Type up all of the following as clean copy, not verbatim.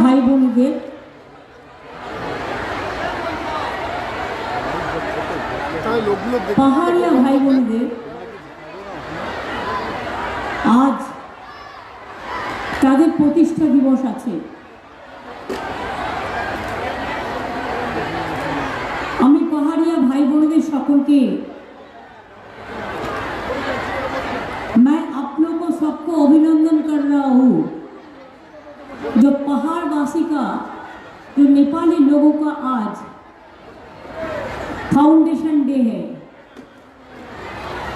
ভাই বোনদের পাহাড়িয়া ভাই বোনদের আজ তাদের প্রতিষ্ঠা দিবস আছে। আমি পাহাড়িয়া भाई बहनों সকলকে मैं आप लोगों को सबको अभिनंदन कर रहा हूँ। जो पहाड़वासी का जो नेपाली लोगों का आज फाउंडेशन डे है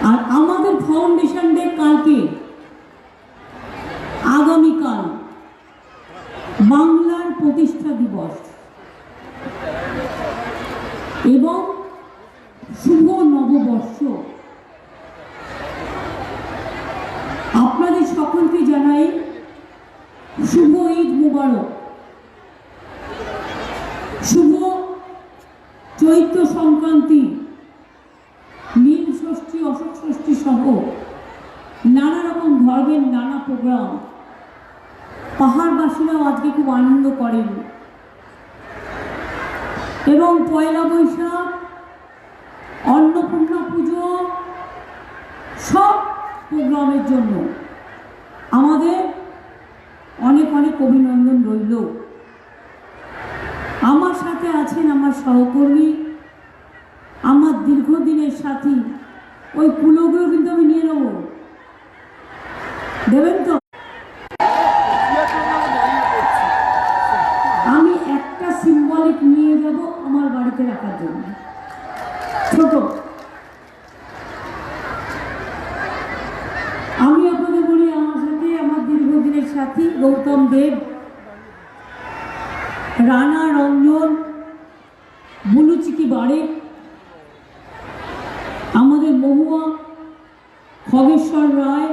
और आमादेर फाउंडेशन डे काल के आगामी काल बांगलार प्रतिष्ठा दिवस एवं शुभ नवबर्ष। আপনাদের সকলকে জানাই শুভ ঈদ মুবারক, শুভ চৈত্র সংক্রান্তি, নীল ষষ্ঠী, অশোক ষষ্ঠী সহ নানা রকম ধর্মের নানা প্রোগ্রাম পাহাড়বাসীরাও আজকে খুব আনন্দ করেন এবং পয়লা বৈশাখ, अन्नपूर्णा पुजो सब प्रोग्रामेर जन्य आमादेर अनेक अनेक अभिनंदन रइल। आमार साथे आछेन आमार सहकर्मी, आमार दीर्घदिनेर साथी, ओई कुलोगुलो किन्तु आमि निये नेब, देबेन तो? आमि एकटा सिम्बलिक निये যাব आमार बाड़ीते राखार जन्य ছোট। আমি আপনাদের বলি আমার সাথে আমার দীর্ঘদিনের সাথী গৌতম দেব, রানা রঞ্জন, বুলুচিকি বাড়ে, আমাদের মহুয়া, খগেশ্বর রায়,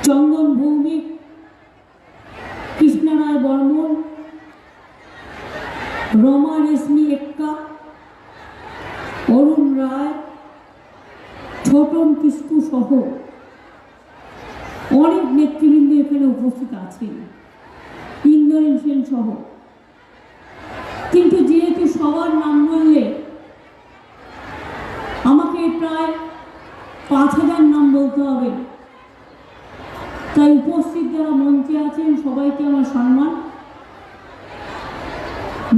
চন্দন ভৌমিক, কৃষ্ণা রায় বর্মন, রমা রেশমি एक्का, অরুণ রায়, ছোটন কিস্কু সহ অনেক নেতৃবৃন্দ এখানে উপস্থিত আছেন, ইন্দ্রনীল সেন সহ। কিন্তু যেহেতু সবার নাম বললে আমাকে প্রায় 5000 নাম বলতে হবে, তাই উপস্থিত যারা মঞ্চে আছেন সবাইকে আমার সম্মান।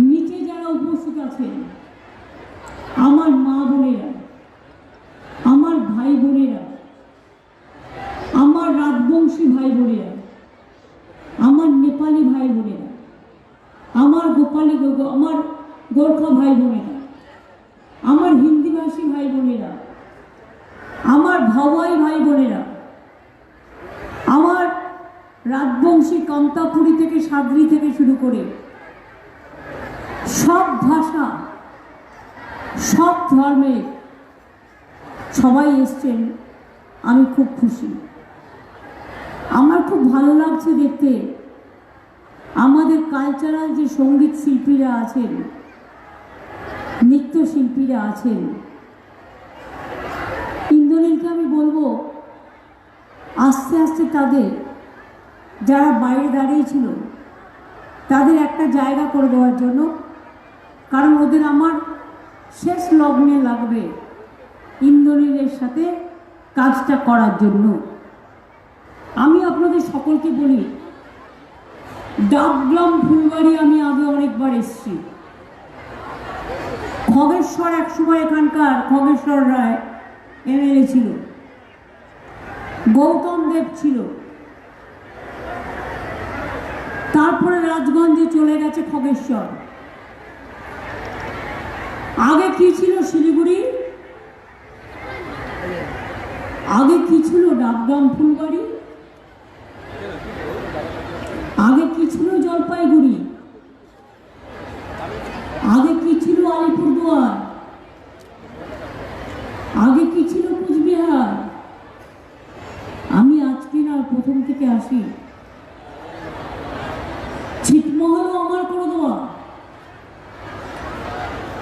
নিচে যারা উপস্থিত আছেন আমার মা বোনেরা, আমার ভাই বোনেরা, আমার রাজবংশী ভাই বোনেরা, আমার নেপালি ভাই বোনেরা, আমার আমার গোর্খা ভাই বোনেরা, আমার হিন্দিভাষী ভাই বোনেরা, আমার ভাওয়াই ভাই বোনেরা, আমার রাজবংশী কামতাপুরী থেকে সাদরি থেকে শুরু করে सब भाषा सब धर्मेर सबाई एसेछेन, आमी खूब खुशी। आमार खूब भालो लागछे देखते आमादेर कालचाराल जे संगीत शिल्पीरा आछेन, नृत्य शिल्पीरा आछेन। इंद्रनीलके आमी बोलबो आस्ते आस्ते तादेर जारा बाइरे दाड़िয়েছিল तादेर एकटा जायगा करे देওয়ার জন্য, कारण ओদের আমার শেষ লগ্নে লাগবে ইন্দ্রনীলের সাথে কাজটা করার জন্য। আমি আপনাদের সকলকে বলি ডাবগ্রাম ফুলবাড়ি আমি আগে অনেকবার এসেছি। খগেশ্বর একসময় এখানকার খগেশ্বর রায় এমএলএ ছিল, গৌতম দেব ছিল, তারপরে রাজগঞ্জে চলে গেছে খগেশ্বর। आगे की छिलो शिलीगुड़ी, आगे की छिलो डाबग्राम फुलबाड़ी, आगे की छिलो जलपाईगुड़ी, आगे की छिलो आलिपुरदुआर, आगे की छिलो कुचबिहार। आमी आजके ना प्रथम थेके आसि, ছিটমহলও আমার করে দেওয়া।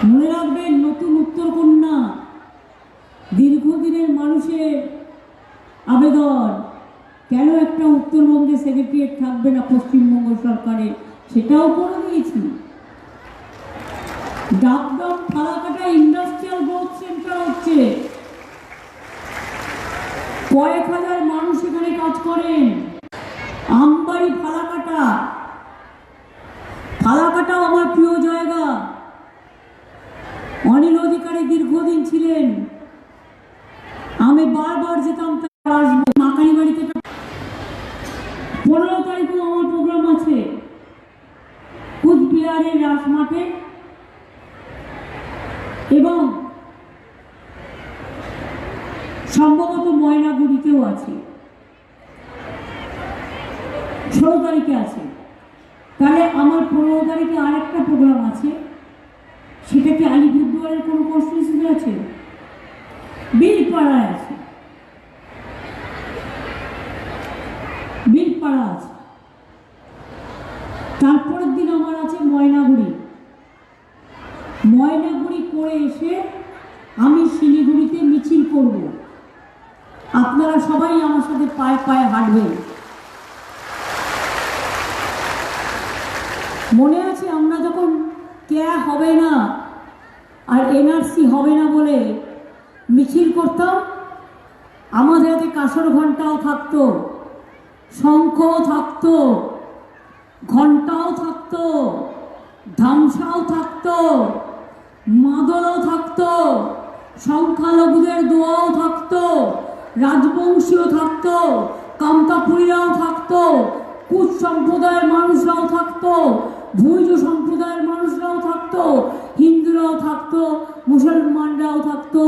মনে রাখবেন নতুন উত্তরকন্যা দীর্ঘদিনের মানুষের আবেদন, কেন একটা উত্তরবঙ্গে সেক্রেটারিয়েট থাকবে। থাকবে না পশ্চিমবঙ্গ সরকারের, সেটাও করে দিয়েছি। ডাকডাম ফালাকাটা ইন্ডাস্ট্রিয়াল গ্রোথ সেন্টার হচ্ছে, কয়েক হাজার মানুষ এখানে কাজ করেন। আমবাড়ি ফালাকাটা, ফালাকাটাও আমার প্রিয় জায়গা। অনিল অধিকারী দীর্ঘদিন ছিলেন, আমি বারবার যেতাম, তার আসবো। মাকারি বাড়িতে 15 তারিখেও আমার প্রোগ্রাম আছে কুচবিহারের রাজমাঠে, এবং সম্ভবত ময়নাগুড়িতেও আছে, 16 তারিখে আছে। তাহলে আমার 15 তারিখে আরেকটা প্রোগ্রাম আছে, সেটা কি আলিপুরদুয়ারের কোনো কনস্টিটিউশনে আছে? বিলপাড়ায় আছে, বিলপাড়া আছে। তারপরের দিন আমার আছে ময়নাগুড়ি। ময়নাগুড়ি করে এসে আমি শিলিগুড়িতে মিছিল করব। আপনারা সবাই আমার সাথে পায়ে পায়ে হাঁটবেন। মনে আছে আমরা যখন কেয়া হবে না আর এনআরসি হবে না বলে মিছিল করতাম, আমাদের হাতে কাঁসর ঘন্টাও থাকতো, শঙ্খও থাকতো, ঘন্টাও থাকতো, ধামসাও থাকতো, মাদলও থাকতো, সংখ্যালঘুদের দোয়াও থাকতো, রাজবংশীও থাকতো, কামতাপুরীরাও থাকতো, কুচ সম্প্রদায়ের মানুষরাও থাকতো, ভুইজ সম্প্রদায়ের মানুষরাও থাকতো, হিন্দুরাও থাকতো, মুসলমানরাও থাকতো,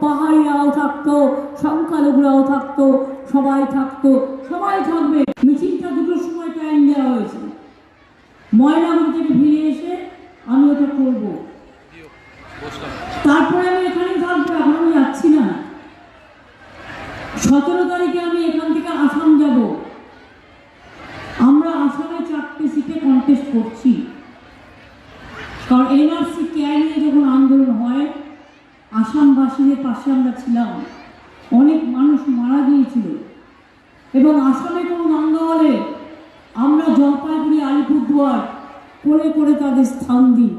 পাহাড়িরাও থাকতো, সংখ্যালঘুরাও থাকতো, সবাই থাকতো, সবাই থাকবে। মিছিলটা 2টোর সময় টাইম দেওয়া হয়েছে। ময়নাগুড়ি থেকে ফিরে এসে আমি ওটা করব। তারপরে আমি এখানেই থাকবো, এখন আমি যাচ্ছি না। 17 তারিখে আমি এখান থেকে আসাম যাব। আমরা আসামে 4টে সিটে কন্টেস্ট করছি, কারণ এনআরসি কেয়ার নিয়ে যখন আন্দোলন হয় আসামবাসীদের পাশে আমরা ছিলাম। অনেক মানুষ মারা গিয়েছিল, এবং আসামে কোনো দাঙ্গা হলে আমরা জলপাইগুড়ি আলিপুরদুয়ার করে করে তাদের স্থান দিই।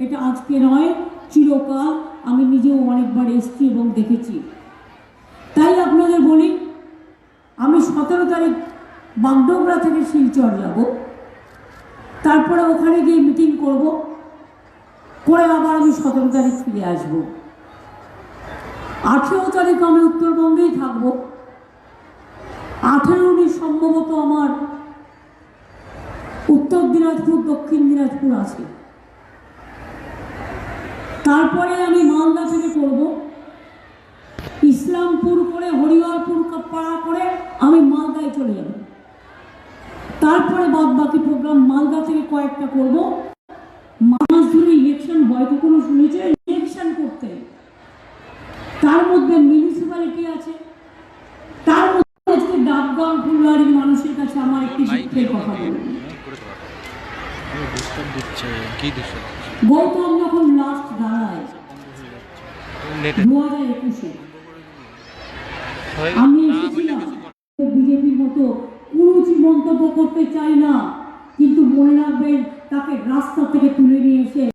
এটা আজকে নয়, চিরকাল। আমি নিজেও অনেকবার এসেছি এবং দেখেছি। তাই আপনাদের বলি, আমি 17 তারিখ বাগডোগরা থেকে শিলচর যাব, তারপরে ওখানে গিয়ে মিটিং করব, করে আবার আমি 17 তারিখ ফিরে আসব। 18 তারিখ আমি উত্তরবঙ্গেই থাকবো। 18-19 সম্ভবত আমার উত্তর দিনাজপুর, দক্ষিণ দিনাজপুর আছে। তারপরে আমি মালদা থেকে করব, ইসলামপুর করে হরিহরপুর পাড়া করে আমি মালদায় চলে যাব। তারপরে বাদ বাকি প্রোগ্রাম মালদা থেকে কয়েকটা করব। মাস ধরে ইলেকশন হয়, কখনো শুনেছে ইলেকশন করতে? তার মধ্যে মিউনিসিপ্যালিটি আছে, তার মধ্যে ডাকগ্রাম ফুলবাড়ির মানুষের কাছে আমার একটি শিক্ষার কথা বলব। গৌতম যখন লাস্ট দাঁড়ায় 2021-এ, আমি এসেছিলাম। বিজেপির মতো কুরুচি মন্তব্য করতে চাই না, কিন্তু মনে রাখবেন তাকে রাস্তা থেকে তুলে নিয়ে এসে